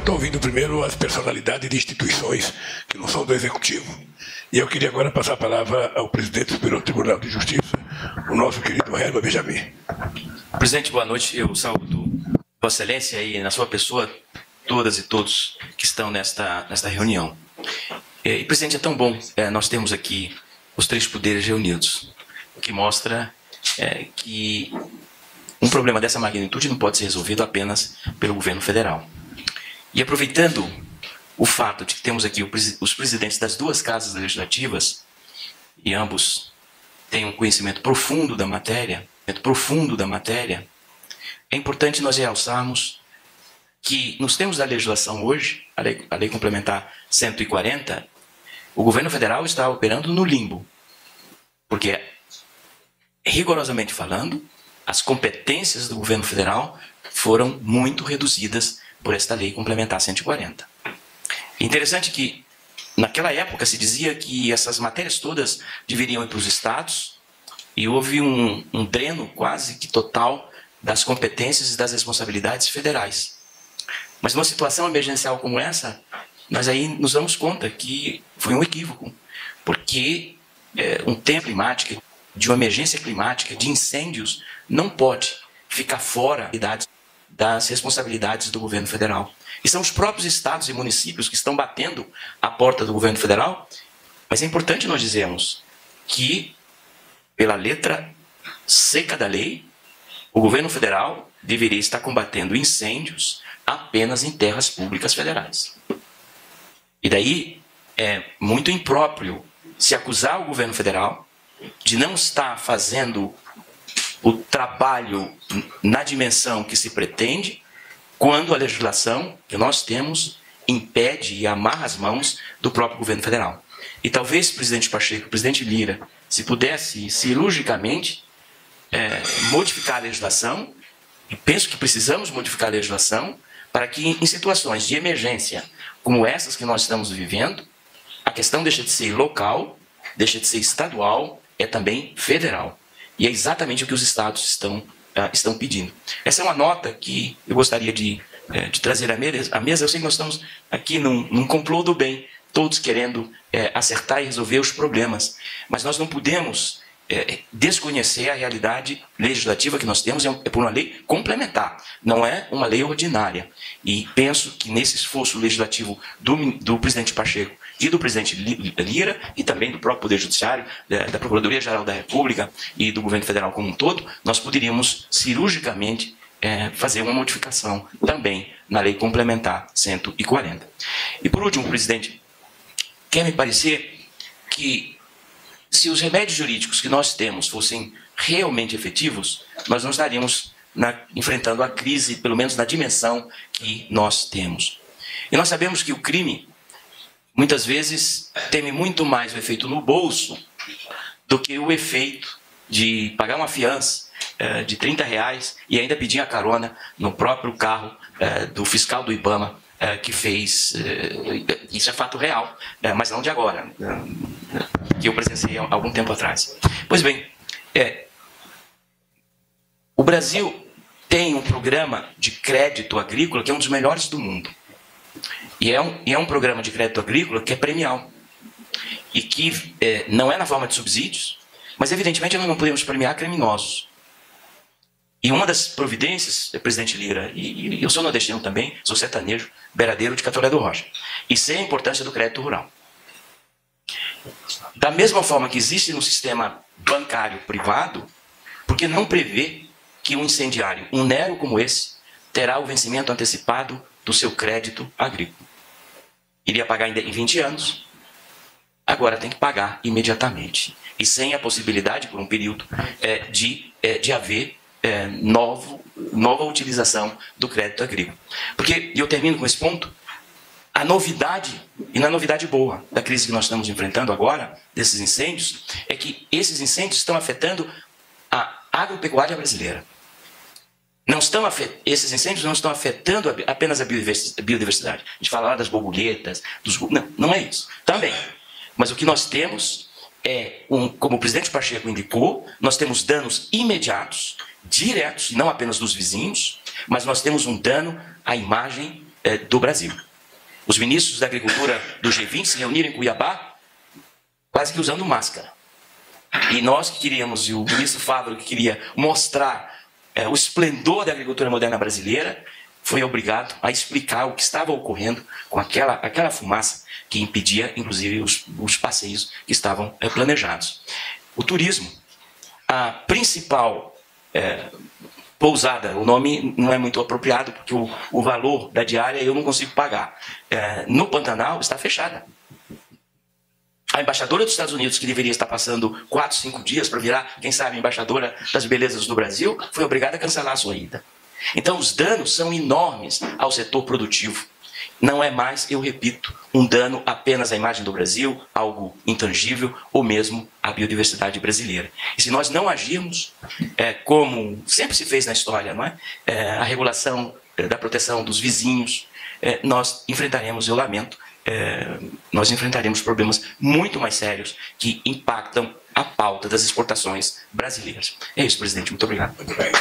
estou ouvindo primeiro as personalidades de instituições que não são do Executivo. E eu queria agora passar a palavra ao presidente do Superior Tribunal de Justiça, o nosso querido Herman Benjamin. Presidente, boa noite. Eu saúdo Vossa Excelência e, na sua pessoa, todas e todos que estão nesta reunião. E, presidente, é tão bom nós termos aqui os três poderes reunidos, o que mostra que um problema dessa magnitude não pode ser resolvido apenas pelo governo federal. E aproveitando o fato de que temos aqui os presidentes das duas casas legislativas, e ambos têm um conhecimento profundo da matéria, é importante nós realçarmos que nos termos da legislação hoje, a lei complementar 140, o governo federal está operando no limbo, porque, rigorosamente falando, as competências do governo federal foram muito reduzidas por esta lei complementar 140. Interessante que, naquela época, se dizia que essas matérias todas deveriam ir para os estados e houve um dreno quase que total das competências e das responsabilidades federais. Mas numa situação emergencial como essa, nós aí nos damos conta que foi um equívoco, porque um tema climático, de uma emergência climática, de incêndios, não pode ficar fora das responsabilidades do governo federal. E são os próprios estados e municípios que estão batendo a porta do governo federal, mas é importante nós dizermos que, pela letra seca da lei, o governo federal deveria estar combatendo incêndios apenas em terras públicas federais. E daí é muito impróprio se acusar o governo federal de não estar fazendo o trabalho na dimensão que se pretende, quando a legislação que nós temos impede e amarra as mãos do próprio governo federal. E talvez, presidente Pacheco, presidente Lira, se pudesse cirurgicamente modificar a legislação, e penso que precisamos modificar a legislação, para que em situações de emergência como essas que nós estamos vivendo, a questão deixa de ser local, deixa de ser estadual, é também federal. E é exatamente o que os estados estão pedindo. Essa é uma nota que eu gostaria de trazer à mesa. Eu sei que nós estamos aqui num complô do bem, todos querendo acertar e resolver os problemas, mas nós não podemos desconhecer a realidade legislativa que nós temos. É por uma lei complementar, não é uma lei ordinária. E penso que nesse esforço legislativo do presidente Pacheco e do presidente Lira, e também do próprio Poder Judiciário, da Procuradoria-Geral da República e do governo federal como um todo, nós poderíamos cirurgicamente fazer uma modificação também na lei complementar 140. E por último, presidente, quer me parecer que se os remédios jurídicos que nós temos fossem realmente efetivos, nós não estaríamos enfrentando a crise, pelo menos na dimensão que nós temos. E nós sabemos que o crime, muitas vezes, teme muito mais o efeito no bolso do que o efeito de pagar uma fiança de R$30 e ainda pedir a carona no próprio carro do fiscal do IBAMA, que fez, isso é fato real, mas não de agora, que eu presenciei há algum tempo atrás. Pois bem, o Brasil tem um programa de crédito agrícola que é um dos melhores do mundo. E é um programa de crédito agrícola que é premial. E que não é na forma de subsídios, mas evidentemente nós não podemos premiar criminosos. E uma das providências, presidente Lira, e eu sou nordestino também, sou sertanejo, beiradeiro de Catolé do Rocha, e sei a importância do crédito rural. Da mesma forma que existe no sistema bancário privado, porque não prevê que um incendiário, um Nero como esse, terá o vencimento antecipado do seu crédito agrícola. Iria pagar em 20 anos, agora tem que pagar imediatamente. E sem a possibilidade, por um período, de haver nova utilização do crédito agrícola. Porque, e eu termino com esse ponto, a novidade, e na novidade boa, da crise que nós estamos enfrentando agora, desses incêndios, é que esses incêndios estão afetando a agropecuária brasileira. Esses incêndios não estão afetando apenas a biodiversidade. A gente fala lá das borboletas, não é isso. Também. Mas o que nós temos como o presidente Pacheco indicou, nós temos danos imediatos, diretos, não apenas dos vizinhos, mas nós temos um dano à imagem do Brasil. Os ministros da Agricultura do G20 se reuniram em Cuiabá quase que usando máscara. E nós que queríamos, e o ministro Fávaro que queria mostrar o esplendor da agricultura moderna brasileira, foi obrigado a explicar o que estava ocorrendo com aquela fumaça que impedia, inclusive, os passeios que estavam planejados. O turismo, a principal pousada, o nome não é muito apropriado, porque o valor da diária eu não consigo pagar, no Pantanal está fechada. A embaixadora dos Estados Unidos, que deveria estar passando 4, 5 dias para virar, quem sabe, embaixadora das belezas do Brasil, foi obrigada a cancelar a sua ida. Então, os danos são enormes ao setor produtivo. Não é mais, eu repito, um dano apenas à imagem do Brasil, algo intangível, ou mesmo à biodiversidade brasileira. E se nós não agirmos, como sempre se fez na história, não é? A regulação da proteção dos vizinhos, nós enfrentaremos, eu lamento, nós enfrentaremos problemas muito mais sérios que impactam a pauta das exportações brasileiras. É isso, presidente. Muito obrigado. Muito bem.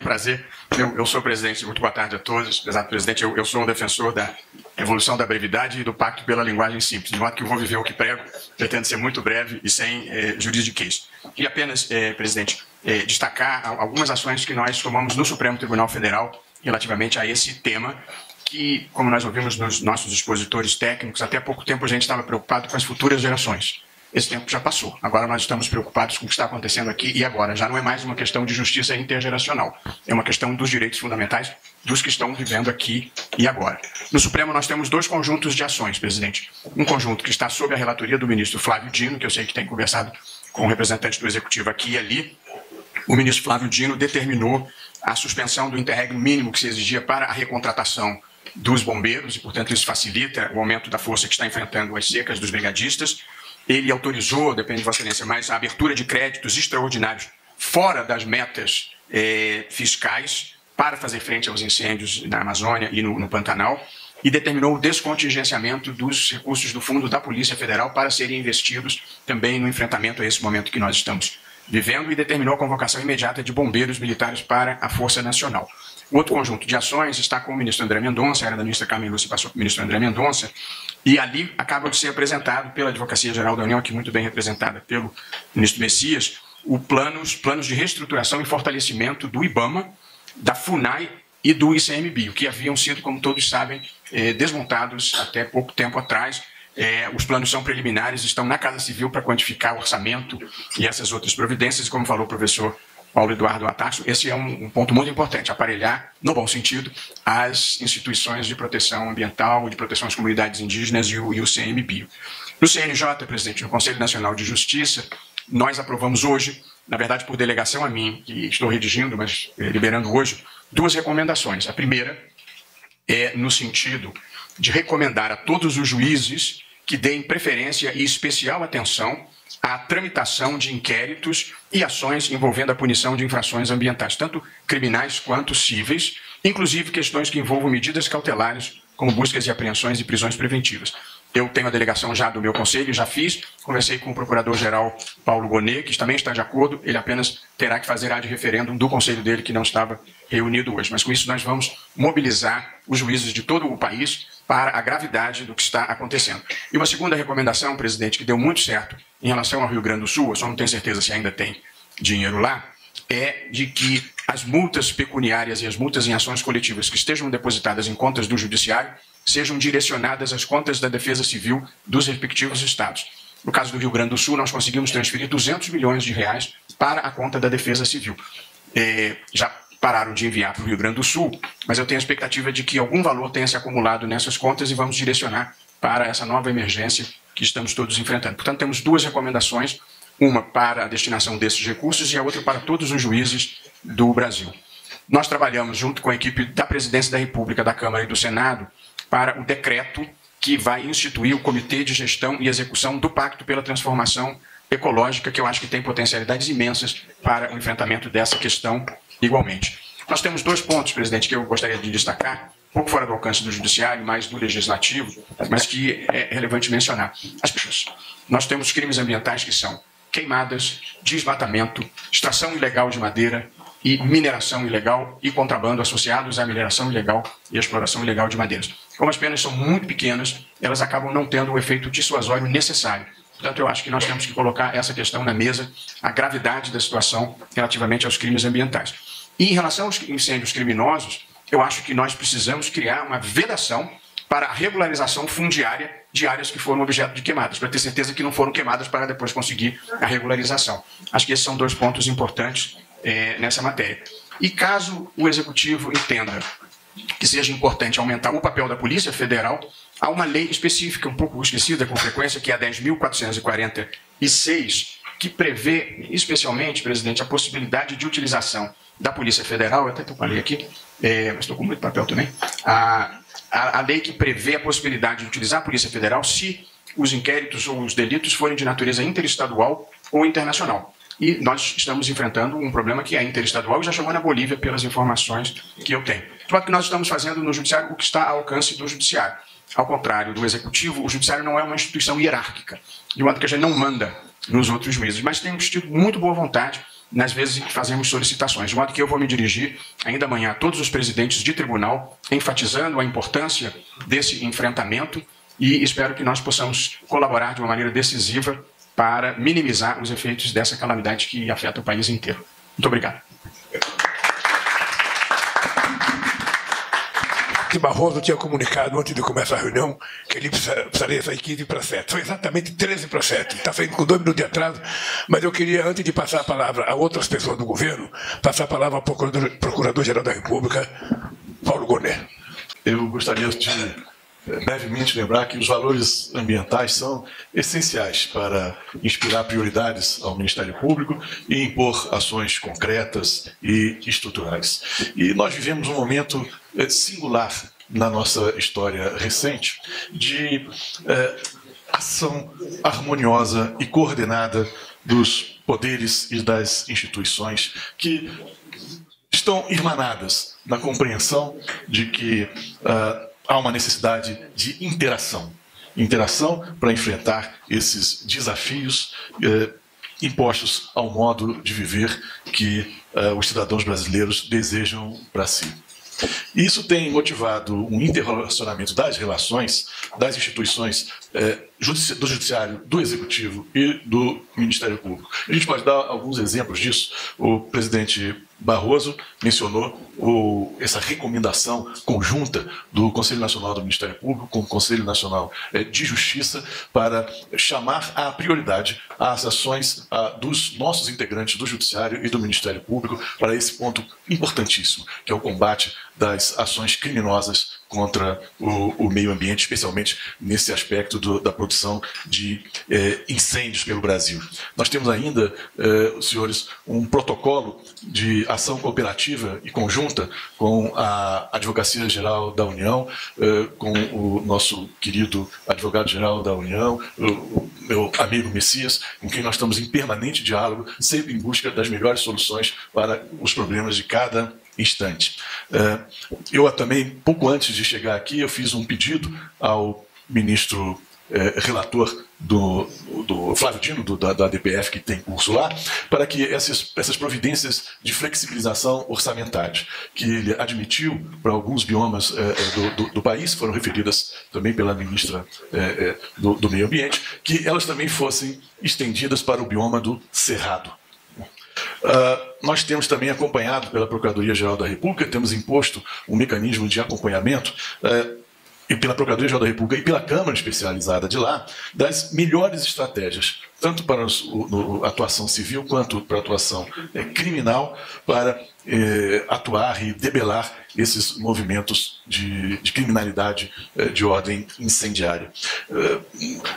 Prazer. Eu sou o presidente. Muito boa tarde a todos. Prezado presidente, eu sou um defensor da evolução da brevidade e do pacto pela linguagem simples. De modo que eu vou viver o que prego, pretendo ser muito breve e sem juridiquês. E apenas, presidente, destacar algumas ações que nós tomamos no Supremo Tribunal Federal relativamente a esse tema, que, como nós ouvimos nos nossos expositores técnicos, até há pouco tempo a gente estava preocupado com as futuras gerações. Esse tempo já passou. Agora nós estamos preocupados com o que está acontecendo aqui e agora. Já não é mais uma questão de justiça intergeracional. É uma questão dos direitos fundamentais dos que estão vivendo aqui e agora. No Supremo nós temos 2 conjuntos de ações, presidente. Um conjunto que está sob a relatoria do ministro Flávio Dino, que eu sei que tem conversado com o representante do Executivo aqui e ali. O ministro Flávio Dino determinou a suspensão do interregno mínimo que se exigia para a recontratação dos bombeiros e, portanto, isso facilita o aumento da força que está enfrentando as secas dos brigadistas. Ele autorizou, depende de Vossa Excelência, mais a abertura de créditos extraordinários fora das metas fiscais para fazer frente aos incêndios na Amazônia e no Pantanal e determinou o descontingenciamento dos recursos do Fundo da Polícia Federal para serem investidos também no enfrentamento a esse momento que nós estamos vivendo e determinou a convocação imediata de bombeiros militares para a Força Nacional. O outro conjunto de ações está com o ministro André Mendonça, era da ministra Carmen Lúcia, passou para o ministro André Mendonça, e ali acaba de ser apresentado pela Advocacia Geral da União, aqui muito bem representada pelo ministro Messias, planos de reestruturação e fortalecimento do IBAMA, da FUNAI e do ICMBio, que haviam sido, como todos sabem, desmontados até pouco tempo atrás. Os planos são preliminares, estão na Casa Civil para quantificar o orçamento e essas outras providências, como falou o professor Paulo Eduardo Ataxo, esse é um ponto muito importante, aparelhar, no bom sentido, as instituições de proteção ambiental, de proteção às comunidades indígenas e o CMBio. No CNJ, presidente, no Conselho Nacional de Justiça, nós aprovamos hoje, na verdade por delegação a mim, que estou redigindo, mas liberando hoje, 2 recomendações. A primeira é no sentido de recomendar a todos os juízes que deem preferência e especial atenção à tramitação de inquéritos e ações envolvendo a punição de infrações ambientais, tanto criminais quanto cíveis, inclusive questões que envolvam medidas cautelares, como buscas e apreensões e prisões preventivas. Eu tenho a delegação já do meu conselho, já fiz, conversei com o procurador-geral Paulo Gonet, que também está de acordo, ele apenas terá que fazer ad referendum do conselho dele, que não estava reunido hoje. Mas com isso nós vamos mobilizar os juízes de todo o país para a gravidade do que está acontecendo. E uma segunda recomendação, presidente, que deu muito certo em relação ao Rio Grande do Sul, eu só não tenho certeza se ainda tem dinheiro lá, é de que as multas pecuniárias e as multas em ações coletivas que estejam depositadas em contas do Judiciário sejam direcionadas às contas da Defesa Civil dos respectivos estados. No caso do Rio Grande do Sul, nós conseguimos transferir 200 milhões de reais para a conta da Defesa Civil. Já pararam de enviar para o Rio Grande do Sul, mas eu tenho a expectativa de que algum valor tenha se acumulado nessas contas e vamos direcionar para essa nova emergência que estamos todos enfrentando. Portanto, temos 2 recomendações, uma para a destinação desses recursos e a outra para todos os juízes do Brasil. Nós trabalhamos junto com a equipe da Presidência da República, da Câmara e do Senado para o decreto que vai instituir o Comitê de Gestão e Execução do Pacto pela Transformação Ecológica, que eu acho que tem potencialidades imensas para o enfrentamento dessa questão igualmente. Nós temos 2 pontos, presidente, que eu gostaria de destacar, um pouco fora do alcance do Judiciário, mais do Legislativo, mas que é relevante mencionar. As pessoas. Nós temos crimes ambientais que são queimadas, desmatamento, extração ilegal de madeira, e mineração ilegal e contrabando associados à mineração ilegal e exploração ilegal de madeiras. Como as penas são muito pequenas, elas acabam não tendo o efeito dissuasório necessário. Portanto, eu acho que nós temos que colocar essa questão na mesa, a gravidade da situação relativamente aos crimes ambientais. E em relação aos incêndios criminosos, eu acho que nós precisamos criar uma vedação para a regularização fundiária de áreas que foram objeto de queimadas, para ter certeza que não foram queimadas para depois conseguir a regularização. Acho que esses são 2 pontos importantes nessa matéria. E caso o Executivo entenda que seja importante aumentar o papel da Polícia Federal, há uma lei específica, um pouco esquecida com frequência, que é a 10.446, que prevê, especialmente, presidente, a possibilidade de utilização da Polícia Federal, eu até estou com a lei aqui, mas estou com muito papel também, a lei que prevê a possibilidade de utilizar a Polícia Federal se os inquéritos ou os delitos forem de natureza interestadual ou internacional. E nós estamos enfrentando um problema que é interestadual e já chegou na Bolívia pelas informações que eu tenho. De modo que nós estamos fazendo no Judiciário o que está ao alcance do Judiciário. Ao contrário do Executivo, o Judiciário não é uma instituição hierárquica, de modo que a gente não manda nos outros juízes, mas temos tido muito boa vontade nas vezes em que fazemos solicitações, de modo que eu vou me dirigir ainda amanhã a todos os presidentes de tribunal, enfatizando a importância desse enfrentamento e espero que nós possamos colaborar de uma maneira decisiva para minimizar os efeitos dessa calamidade que afeta o país inteiro. Muito obrigado. O Barroso tinha comunicado antes de começar a reunião que ele precisaria sair 15 para 7. São exatamente 13 para 7. Está saindo com 2 minutos de atraso, mas eu queria, antes de passar a palavra a outras pessoas do governo, passar a palavra ao Procurador-Geral da República, Paulo Gonet. Eu gostaria de brevemente lembrar que os valores ambientais são essenciais para inspirar prioridades ao Ministério Público e impor ações concretas e estruturais. E nós vivemos um momento singular na nossa história recente de ação harmoniosa e coordenada dos poderes e das instituições que estão irmanadas na compreensão de que há uma necessidade de interação para enfrentar esses desafios impostos ao modo de viver que os cidadãos brasileiros desejam para si. Isso tem motivado um interrelacionamento das relações das instituições do Judiciário, do Executivo e do Ministério Público. A gente pode dar alguns exemplos disso. O presidente Barroso mencionou essa recomendação conjunta do Conselho Nacional do Ministério Público com o Conselho Nacional de Justiça para chamar à prioridade as ações dos nossos integrantes do Judiciário e do Ministério Público para esse ponto importantíssimo, que é o combate das ações criminosas contra o meio ambiente, especialmente nesse aspecto da produção de incêndios pelo Brasil. Nós temos ainda, senhores, um protocolo de ação cooperativa e conjunta com a Advocacia Geral da União, com o nosso querido advogado-geral da União, o meu amigo Messias, com quem nós estamos em permanente diálogo, sempre em busca das melhores soluções para os problemas de cada instante. Eu também, pouco antes de chegar aqui, eu fiz um pedido ao ministro relator do Flávio Dino, da ADPF, que tem curso lá, para que essas providências de flexibilização orçamentária, que ele admitiu para alguns biomas do país, foram referidas também pela ministra do Meio Ambiente, que elas também fossem estendidas para o bioma do Cerrado. Nós temos também acompanhado pela Procuradoria-Geral da República, temos imposto um mecanismo de acompanhamento e pela Procuradoria-Geral da República e pela Câmara Especializada de lá, das melhores estratégias, tanto para a atuação civil quanto para a atuação criminal, para atuar e debelar esses movimentos de criminalidade de ordem incendiária.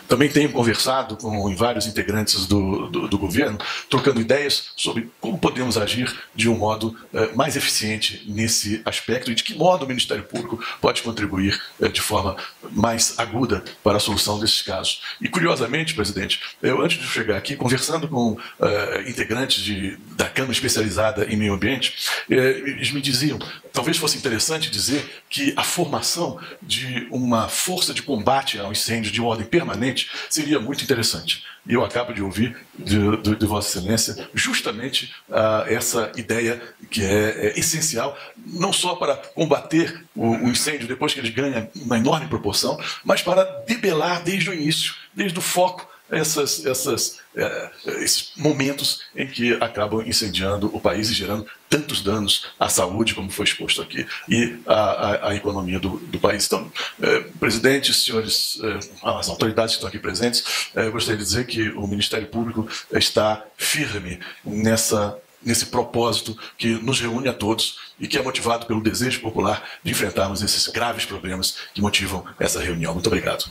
Também tenho conversado com vários integrantes do governo, trocando ideias sobre como podemos agir de um modo mais eficiente nesse aspecto e de que modo o Ministério Público pode contribuir de forma mais aguda para a solução desses casos. E, curiosamente, presidente, eu, antes de chegar aqui, conversando com integrantes da Câmara Especializada em Meio Ambiente, eles me diziam, talvez talvez fosse interessante dizer que a formação de uma força de combate ao incêndio de ordem permanente seria muito interessante. E eu acabo de ouvir de Vossa Excelência justamente essa ideia que é essencial, não só para combater o incêndio depois que ele ganha uma enorme proporção, mas para debelar desde o início, desde o foco, esses momentos em que acabam incendiando o país e gerando tantos danos à saúde, como foi exposto aqui, e à economia do país. Então, presidente, senhores, as autoridades que estão aqui presentes, eu gostaria de dizer que o Ministério Público está firme nesse propósito que nos reúne a todos e que é motivado pelo desejo popular de enfrentarmos esses graves problemas que motivam essa reunião. Muito obrigado.